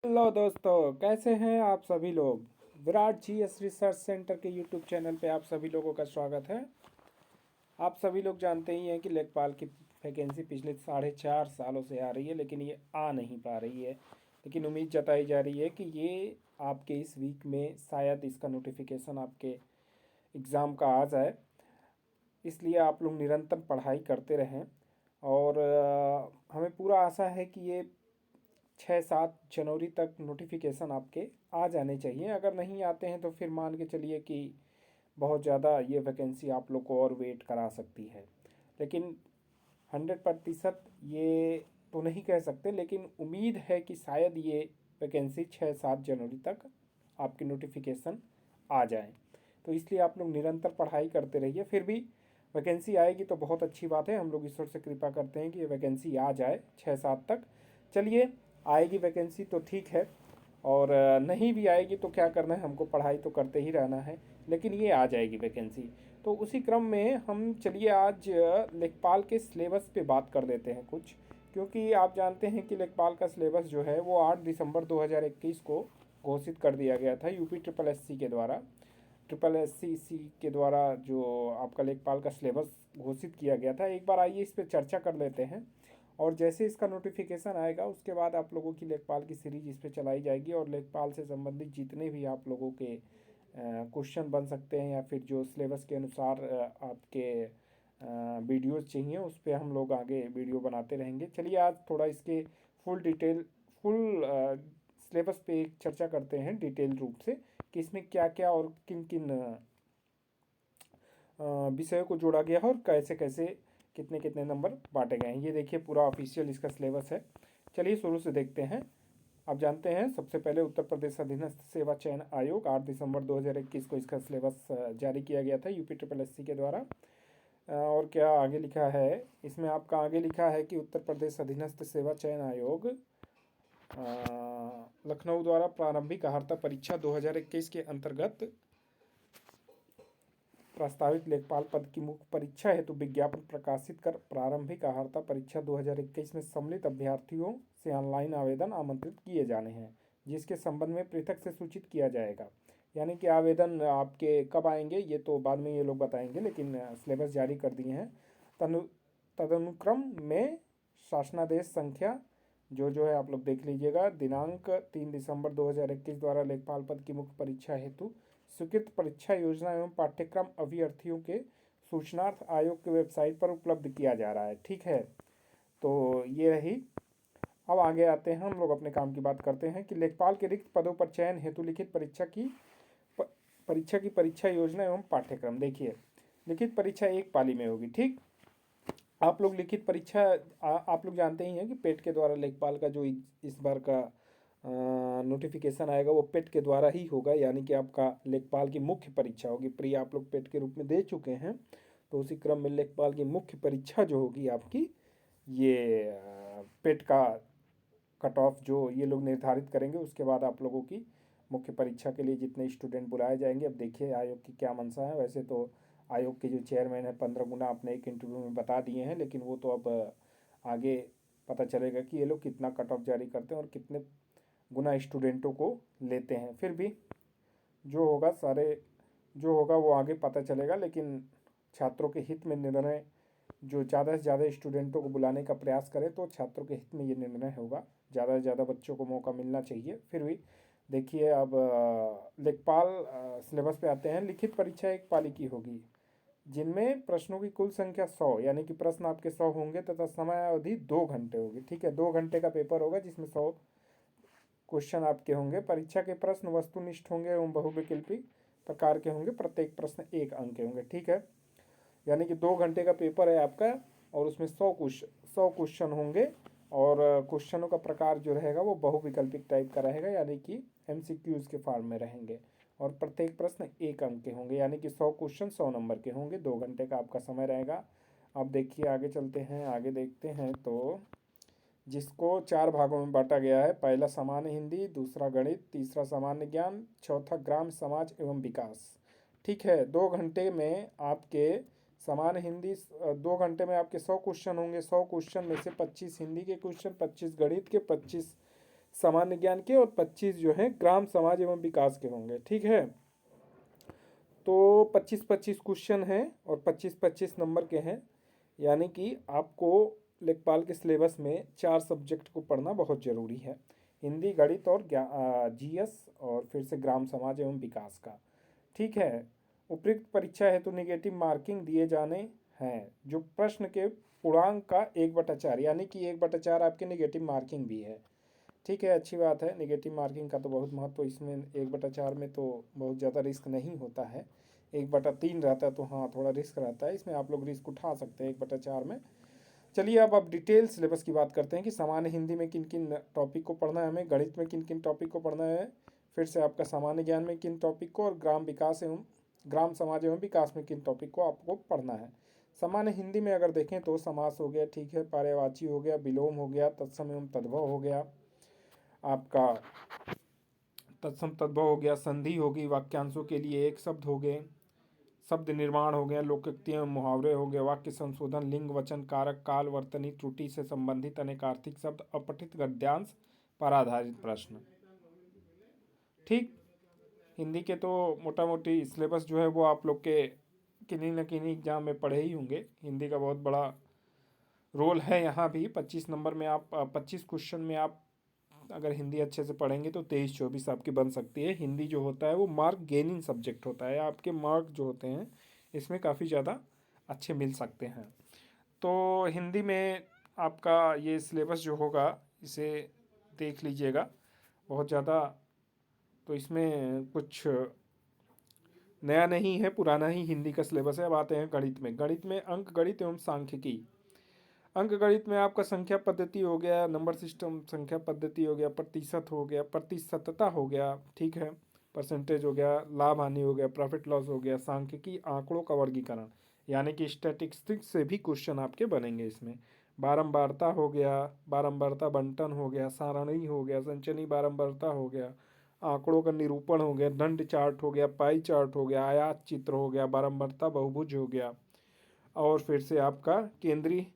Hello दोस्तों, कैसे हैं आप सभी लोग। विराट जीएस रिसर्च सेंटर के यूट्यूब चैनल पे आप सभी लोगों का स्वागत है। आप सभी लोग जानते ही हैं कि लेखपाल की वैकेंसी पिछले 4.5 सालों से आ रही है, लेकिन ये आ नहीं पा रही है। लेकिन उम्मीद जताई जा रही है कि ये आपके इस वीक में शायद इसका नोटिफिकेशन आपके एग्ज़ाम का आ जाए। इसलिए आप लोग निरंतर पढ़ाई करते रहें और हमें पूरा आशा है कि ये 6-7 जनवरी तक नोटिफिकेशन आपके आ जाने चाहिए। अगर नहीं आते हैं तो फिर मान के चलिए कि बहुत ज़्यादा ये वैकेंसी आप लोग को और वेट करा सकती है। लेकिन 100% ये तो नहीं कह सकते, लेकिन उम्मीद है कि शायद ये वैकेंसी 6-7 जनवरी तक आपकी नोटिफिकेशन आ जाए। तो इसलिए आप लोग निरंतर पढ़ाई करते रहिए। फिर भी वैकेंसी आएगी तो बहुत अच्छी बात है। हम लोग ईश्वर से कृपा करते हैं कि ये वैकेंसी आ जाए 6-7 तक। चलिए, आएगी वैकेंसी तो ठीक है, और नहीं भी आएगी तो क्या करना है, हमको पढ़ाई तो करते ही रहना है। लेकिन ये आ जाएगी वैकेंसी। तो उसी क्रम में हम चलिए आज लेखपाल के सिलेबस पे बात कर देते हैं कुछ। क्योंकि आप जानते हैं कि लेखपाल का सिलेबस जो है वो 8 दिसंबर 2021 को घोषित कर दिया गया था यूपी ट्रिपल एस सी के द्वारा। ट्रिपल एस सी के द्वारा जो आपका लेखपाल का सिलेबस घोषित किया गया था। एक बार आइए इस पर चर्चा कर लेते हैं, और जैसे इसका नोटिफिकेशन आएगा उसके बाद आप लोगों की लेखपाल की सीरीज इस पर चलाई जाएगी, और लेखपाल से संबंधित जितने भी आप लोगों के क्वेश्चन बन सकते हैं या फिर जो सिलेबस के अनुसार आपके वीडियोस चाहिए उस पर हम लोग आगे वीडियो बनाते रहेंगे। चलिए आज थोड़ा इसके फुल सिलेबस पे एक चर्चा करते हैं डिटेल रूप से कि इसमें क्या क्या और किन किन विषयों को जोड़ा गया है और कैसे कैसे कितने कितने नंबर बांटे गए हैं। ये देखिए पूरा ऑफिशियल इसका सिलेबस है। चलिए शुरू से देखते हैं। आप जानते हैं सबसे पहले उत्तर प्रदेश अधीनस्थ सेवा चयन आयोग 8 दिसंबर 2021 को इसका सिलेबस जारी किया गया था यूपी ट्रिपल एस सी के द्वारा। और क्या आगे लिखा है इसमें, आपका आगे लिखा है कि उत्तर प्रदेश अधीनस्थ सेवा चयन आयोग लखनऊ द्वारा प्रारंभिक अहर्ता परीक्षा 2021 के अंतर्गत प्रस्तावित लेखपाल पद की मुख्य परीक्षा हेतु विज्ञापन प्रकाशित कर प्रारंभिक अहर्ता परीक्षा 2021 में सम्मिलित अभ्यर्थियों से ऑनलाइन आवेदन आमंत्रित किए जाने हैं, जिसके संबंध में पृथक से सूचित किया जाएगा। यानी कि आवेदन आपके कब आएंगे ये तो बाद में ये लोग बताएंगे, लेकिन सिलेबस जारी कर दिए हैं। तनु तदनुक्रम में शासनादेश संख्या जो है आप लोग देख लीजिएगा। दिनांक 3 दिसंबर 2021 द्वारा लेखपाल पद की मुख्य परीक्षा हेतु स्वीकृत परीक्षा योजना एवं पाठ्यक्रम अभ्यर्थियों के सूचनार्थ आयोग की वेबसाइट पर उपलब्ध किया जा रहा है। ठीक है, तो ये रही। अब आगे आते हैं, हम लोग अपने काम की बात करते हैं कि लेखपाल के रिक्त पदों पर चयन हेतु लिखित परीक्षा की परीक्षा योजना एवं पाठ्यक्रम। देखिए, लिखित परीक्षा एक पाली में होगी। ठीक, आप लोग लिखित परीक्षा आप लोग जानते ही हैं कि पेट के द्वारा लेखपाल का जो इस बार का नोटिफिकेशन आएगा वो पेट के द्वारा ही होगा। यानी कि आपका लेखपाल की मुख्य परीक्षा होगी। प्री आप लोग पेट के रूप में दे चुके हैं, तो उसी क्रम में लेखपाल की मुख्य परीक्षा जो होगी आपकी, ये पेट का कट ऑफ जो ये लोग निर्धारित करेंगे। उसके बाद आप लोगों की मुख्य परीक्षा के लिए जितने स्टूडेंट बुलाए जाएंगे। अब देखिए आयोग की क्या मंशा है। वैसे तो आयोग के जो चेयरमैन है 15 गुना अपने एक इंटरव्यू में बता दिए हैं, लेकिन वो तो अब आगे पता चलेगा कि ये लोग कितना कट ऑफ जारी करते हैं और कितने गुना स्टूडेंटों को लेते हैं। फिर भी जो होगा जो होगा वो आगे पता चलेगा, लेकिन छात्रों के हित में निर्णय, जो ज़्यादा से ज़्यादा स्टूडेंटों को बुलाने का प्रयास करें तो छात्रों के हित में ये निर्णय होगा। ज़्यादा से ज़्यादा बच्चों को मौका मिलना चाहिए। फिर भी देखिए, अब लेखपाल सिलेबस पे आते हैं। लिखित परीक्षा एक पाली की होगी जिनमें प्रश्नों की कुल संख्या 100, यानी कि प्रश्न आपके 100 होंगे तथा समय अवधि 2 घंटे होगी। ठीक है, 2 घंटे का पेपर होगा जिसमें 100 क्वेश्चन आपके होंगे। परीक्षा के प्रश्न वस्तुनिष्ठ होंगे एवं बहुविकल्पी प्रकार के होंगे। प्रत्येक प्रश्न 1 अंक के होंगे। ठीक है, यानी कि 2 घंटे का पेपर है आपका, और उसमें 100 क्वेश्चन होंगे। और क्वेश्चनों का प्रकार जो रहेगा वो बहुविकल्पिक टाइप का रहेगा, यानी कि एमसीक्यूज के फॉर्म में रहेंगे। और प्रत्येक प्रश्न 1 अंक के होंगे, यानी कि 100 क्वेश्चन 100 नंबर के होंगे। 2 घंटे का आपका समय रहेगा। अब देखिए आगे चलते हैं, आगे देखते हैं तो जिसको 4 भागों में बांटा गया है। पहला सामान्य हिंदी, दूसरा गणित, तीसरा सामान्य ज्ञान, चौथा ग्राम समाज एवं विकास। ठीक है, 2 घंटे में आपके सामान्य हिंदी 2 घंटे में आपके 100 क्वेश्चन होंगे। 100 क्वेश्चन में से 25 हिंदी के क्वेश्चन, 25 गणित के, 25 सामान्य ज्ञान के और 25 जो है ग्राम समाज एवं विकास के होंगे। ठीक है, तो 25-25 क्वेश्चन हैं और 25-25 नंबर के हैं, यानी कि आपको लेखपाल के सिलेबस में 4 सब्जेक्ट को पढ़ना बहुत ज़रूरी है, हिंदी, गणित और जीएस और फिर से ग्राम समाज एवं विकास का। ठीक है, उपयुक्त परीक्षा है तो निगेटिव मार्किंग दिए जाने हैं, जो प्रश्न के पूर्णांक का 1/4 यानी कि 1/4 आपके निगेटिव मार्किंग भी है। ठीक है, अच्छी बात है, निगेटिव मार्किंग का तो बहुत महत्व इसमें। 1/4 में तो बहुत ज़्यादा रिस्क नहीं होता है, 1/3 रहता है तो हाँ थोड़ा रिस्क रहता है, इसमें आप लोग रिस्क उठा सकते हैं 1/4 में। चलिए अब डिटेल सिलेबस की बात करते हैं कि सामान्य हिंदी में किन किन टॉपिक को पढ़ना है हमें, गणित में किन किन टॉपिक को पढ़ना है, फिर से आपका सामान्य ज्ञान में किन टॉपिक को, और ग्राम समाज एवं विकास में किन टॉपिक को आपको पढ़ना है। सामान्य हिंदी में अगर देखें तो समास हो गया, ठीक है, पर्यायवाची हो गया, विलोम हो गया, तत्सम एवं तद्भव हो गया, आपका तत्सम तद्भव हो गया, संधि होगी, वाक्यांशों के लिए एक शब्द हो गए, शब्द निर्माण हो गया, लोकोक्ति एवं मुहावरे हो गए, वाक्य संशोधन, लिंग वचन कारक, काल वर्तनी त्रुटि से संबंधित अनेक आर्थिक शब्द, अपठित गद्यांश पर आधारित प्रश्न। ठीक, हिंदी के तो मोटा मोटी सिलेबस जो है वो आप लोग के किन्हीं न किन्हीं एग्जाम में पढ़े ही होंगे। हिंदी का बहुत बड़ा रोल है यहाँ भी। 25 नंबर में आप 25 क्वेश्चन में आप अगर हिंदी अच्छे से पढ़ेंगे तो 23-24 आपकी बन सकती है। हिंदी जो होता है वो मार्क गेनिंग सब्जेक्ट होता है, आपके मार्क जो होते हैं इसमें काफ़ी ज़्यादा अच्छे मिल सकते हैं। तो हिंदी में आपका ये सिलेबस जो होगा इसे देख लीजिएगा, बहुत ज़्यादा तो इसमें कुछ नया नहीं है, पुराना ही हिंदी का सिलेबस है। अब आते हैं गणित में। गणित में अंक गणित एवं सांख्यिकी। अंक गणित में आपका संख्या पद्धति हो गया, नंबर सिस्टम, संख्या पद्धति हो गया, प्रतिशत हो गया, प्रतिशतता हो गया, ठीक है, परसेंटेज हो गया, लाभ हानि हो गया, प्रॉफिट लॉस हो गया, सांख्यिकी आंकड़ों का वर्गीकरण, यानी कि स्टैटिस्टिक्स से भी क्वेश्चन आपके बनेंगे इसमें। बारंबारता हो गया, बारंबारता बंटन हो गया, सारणी हो गया, संचयी बारंबारता हो गया, आंकड़ों का निरूपण हो गया, दंड चार्ट हो गया, पाई चार्ट हो गया, आयात चित्र हो गया, बारंबारता बहुभुज हो गया, और फिर से आपका केंद्रीय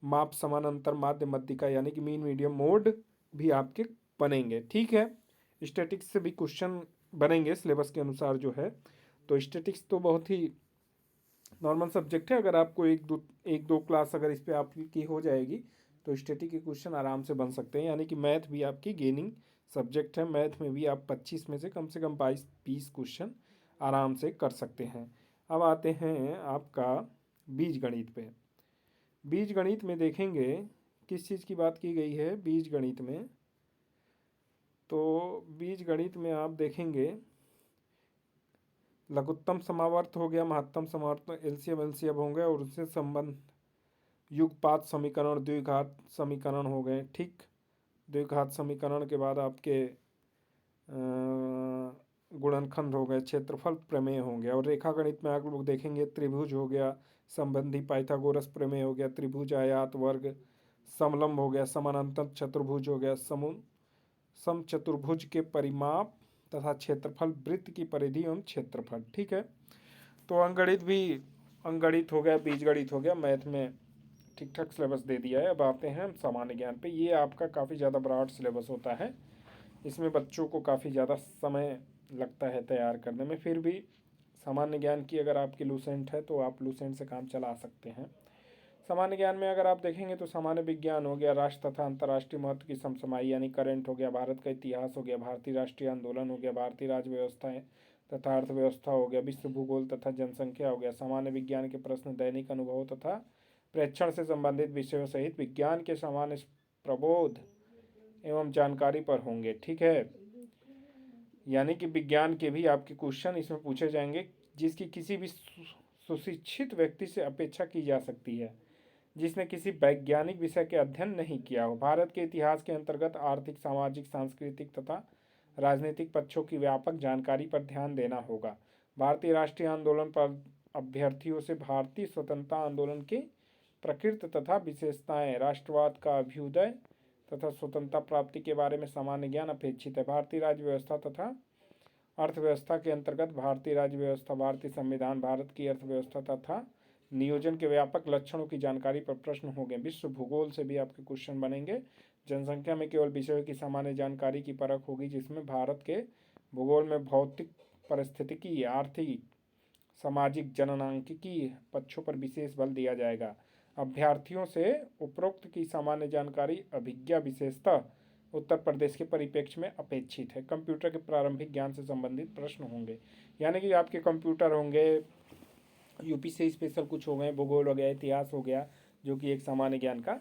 माप, समानांतर माध्य, मध्यिका यानी कि मीन मीडियम मोड भी आपके बनेंगे। ठीक है, स्टैटिक्स से भी क्वेश्चन बनेंगे सिलेबस के अनुसार जो है। तो स्टैटिक्स तो बहुत ही नॉर्मल सब्जेक्ट है, अगर आपको एक दो क्लास अगर इस पर आपकी हो जाएगी तो स्टैटिक के क्वेश्चन आराम से बन सकते हैं। यानी कि मैथ भी आपकी गेनिंग सब्जेक्ट है, मैथ में भी आप 25 में से कम 22-20 क्वेश्चन आराम से कर सकते हैं। अब आते हैं आपका बीज गणित पे। बीज गणित में देखेंगे किस चीज़ की बात की गई है बीज गणित में, तो बीज गणित में आप देखेंगे लघुत्तम समावर्त हो गया, महत्तम समावर्त, एलसीएम एलसीएम हो गया, और उससे संबंध युगपात समीकरण, द्विघात समीकरण हो गए। ठीक, द्विघात समीकरण के बाद आपके गुणनखंड हो गए, क्षेत्रफल प्रमेय हो गया, और रेखा गणित में आप लोग देखेंगे त्रिभुज हो गया, संबंधी पाइथागोरस प्रमेय हो गया, त्रिभुज, आयात, वर्ग, समलंब हो गया, समानांतर चतुर्भुज हो गया, समचतुर्भुज के परिमाप तथा क्षेत्रफल, वृत्त की परिधि एवं क्षेत्रफल। ठीक है, तो अंकगणित हो गया, बीजगणित हो गया, मैथ में ठीक ठाक सिलेबस दे दिया है। अब आते हैं हम सामान्य ज्ञान पे। ये आपका काफ़ी ज़्यादा ब्रॉड सिलेबस होता है, इसमें बच्चों को काफ़ी ज़्यादा समय लगता है तैयार करने में। फिर भी सामान्य ज्ञान की अगर आपकी लूसेंट है तो आप लूसेंट से काम चला सकते हैं। सामान्य ज्ञान में अगर आप देखेंगे तो सामान्य विज्ञान हो गया, राष्ट्र तथा अंतर्राष्ट्रीय महत्व की समसमाई यानी करंट हो गया, भारत का इतिहास हो गया, भारतीय राष्ट्रीय आंदोलन हो गया, भारतीय राज्य व्यवस्थाएं तथा अर्थव्यवस्था हो गया, विश्व भूगोल तथा जनसंख्या हो गया, सामान्य विज्ञान के प्रश्न दैनिक अनुभव तथा प्रेक्षण से संबंधित विषयों सहित विज्ञान के सामान्य प्रबोध एवं जानकारी पर होंगे। ठीक है, यानी कि विज्ञान के भी आपके क्वेश्चन इसमें पूछे जाएंगे, जिसकी किसी भी सुशिक्षित व्यक्ति से अपेक्षा की जा सकती है जिसने किसी वैज्ञानिक विषय के अध्ययन नहीं किया हो। भारत के इतिहास के अंतर्गत आर्थिक, सामाजिक, सांस्कृतिक तथा राजनीतिक पक्षों की व्यापक जानकारी पर ध्यान देना होगा। भारतीय राष्ट्रीय आंदोलन पर अभ्यर्थियों से भारतीय स्वतंत्रता आंदोलन की प्रकृति तथा विशेषताएं, राष्ट्रवाद का अभ्युदय तथा स्वतंत्रता प्राप्ति के बारे में सामान्य ज्ञान अपेक्षित है। भारतीय राज्य व्यवस्था तथा अर्थव्यवस्था के अंतर्गत भारतीय राज्य व्यवस्था, भारतीय संविधान, भारत की अर्थव्यवस्था तथा नियोजन के व्यापक लक्षणों की जानकारी पर प्रश्न होंगे। विश्व भूगोल से भी आपके क्वेश्चन बनेंगे, जनसंख्या में केवल विषयों की सामान्य जानकारी की परख होगी, जिसमें भारत के भूगोल में भौतिक, पारिस्थितिकी, आर्थिक, सामाजिक, जननांकिकी पक्षों पर विशेष बल दिया जाएगा। अभ्यर्थियों से उपरोक्त की सामान्य जानकारी अभिज्ञा विशेषतः उत्तर प्रदेश के परिप्रेक्ष्य में अपेक्षित है। कंप्यूटर के प्रारंभिक ज्ञान से संबंधित प्रश्न होंगे, यानी कि आपके कंप्यूटर होंगे, यूपी से स्पेशल कुछ हो गए, भूगोल हो गया, इतिहास हो गया, जो कि एक सामान्य ज्ञान का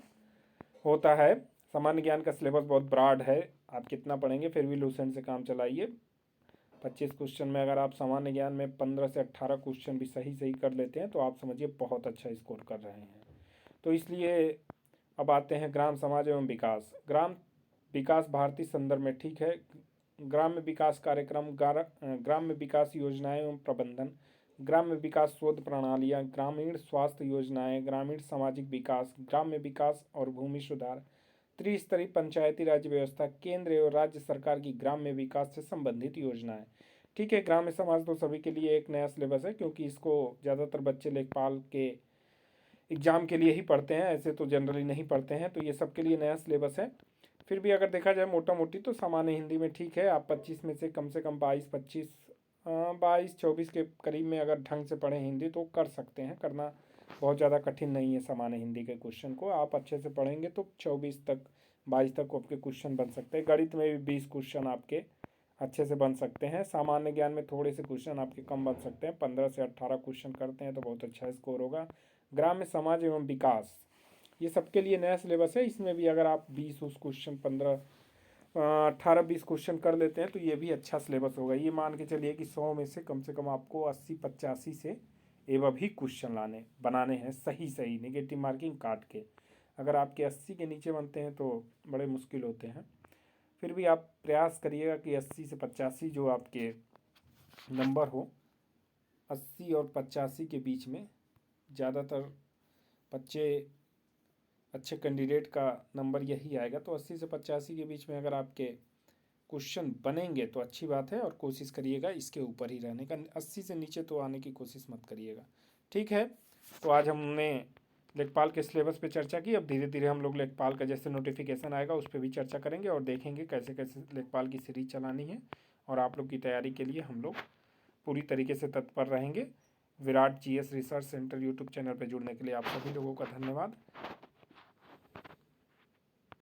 होता है। सामान्य ज्ञान का सिलेबस बहुत ब्रॉड है, आप कितना पढ़ेंगे फिर भी लूसेंट से काम चलाइए। 25 क्वेश्चन में अगर आप सामान्य ज्ञान में 15 से 18 क्वेश्चन भी सही कर लेते हैं तो आप समझिए बहुत अच्छा स्कोर कर रहे हैं। तो इसलिए अब आते हैं ग्राम समाज एवं विकास। ग्राम विकास भारतीय संदर्भ में ठीक है। ग्राम्य विकास कार्यक्रम, ग्राम्य विकास योजनाएं एवं प्रबंधन, ग्राम्य विकास शोध प्रणालियाँ, ग्रामीण स्वास्थ्य योजनाएं, ग्रामीण सामाजिक विकास, ग्राम्य विकास और भूमि सुधार, त्रिस्तरीय पंचायती राज व्यवस्था, केंद्र एवं राज्य सरकार की ग्राम्य विकास से संबंधित योजनाएं। ठीक है, ग्राम्य समाज तो सभी के लिए एक नया सिलेबस है, क्योंकि इसको ज़्यादातर बच्चे लेखपाल के एग्ज़ाम के लिए ही पढ़ते हैं, ऐसे तो जनरली नहीं पढ़ते हैं, तो ये सबके लिए नया सिलेबस है। फिर भी अगर देखा जाए मोटा मोटी तो सामान्य हिंदी में ठीक है, आप 25 में से कम 22-24 के करीब में अगर ढंग से पढ़ें हिंदी तो कर सकते हैं। करना बहुत ज़्यादा कठिन नहीं है सामान्य हिंदी के क्वेश्चन को, आप अच्छे से पढ़ेंगे तो 22 तक आपके क्वेश्चन बन सकते हैं। गणित में भी 20 क्वेश्चन आपके अच्छे से बन सकते हैं। सामान्य ज्ञान में थोड़े से क्वेश्चन आपके कम बन सकते हैं, 15 से 18 क्वेश्चन करते हैं तो बहुत अच्छा स्कोर होगा। ग्राम्य समाज एवं विकास, ये सबके लिए नया सिलेबस है। इसमें भी अगर आप 20 क्वेश्चन 18-20 क्वेश्चन कर लेते हैं तो ये भी अच्छा सिलेबस होगा। ये मान के चलिए कि 100 में से कम आपको 80-85 से एवं भी क्वेश्चन बनाने हैं सही नेगेटिव मार्किंग काट के। अगर आपके 80 के नीचे बनते हैं तो बड़े मुश्किल होते हैं। फिर भी आप प्रयास करिएगा कि 80 से 85 जो आपके नंबर हो, 80 और 85 के बीच में ज़्यादातर बच्चे अच्छे कैंडिडेट का नंबर यही आएगा। तो 80 से 85 के बीच में अगर आपके क्वेश्चन बनेंगे तो अच्छी बात है, और कोशिश करिएगा इसके ऊपर ही रहने का, 80 से नीचे तो आने की कोशिश मत करिएगा। ठीक है, तो आज हमने लेखपाल के सिलेबस पे चर्चा की। अब धीरे धीरे हम लोग लेखपाल का जैसे नोटिफिकेशन आएगा उस पर भी चर्चा करेंगे और देखेंगे कैसे कैसे लेखपाल की सीरीज चलानी है, और आप लोग की तैयारी के लिए हम लोग पूरी तरीके से तत्पर रहेंगे। Virat GS research centre YouTube channel पर जुड़ने के लिए आप सभी लोगों का धन्यवाद।